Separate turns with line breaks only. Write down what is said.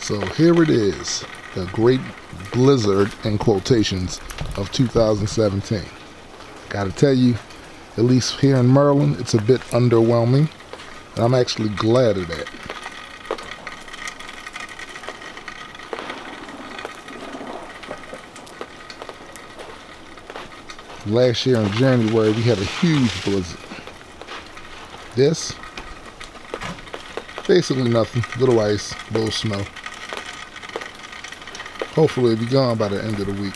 So here it is, the great blizzard in quotations of 2017. Gotta tell you, at least here in Maryland, it's a bit underwhelming, and I'm actually glad of that. Last year in January, we had a huge blizzard. This, basically nothing, little ice, little snow. Hopefully it'll be gone by the end of the week.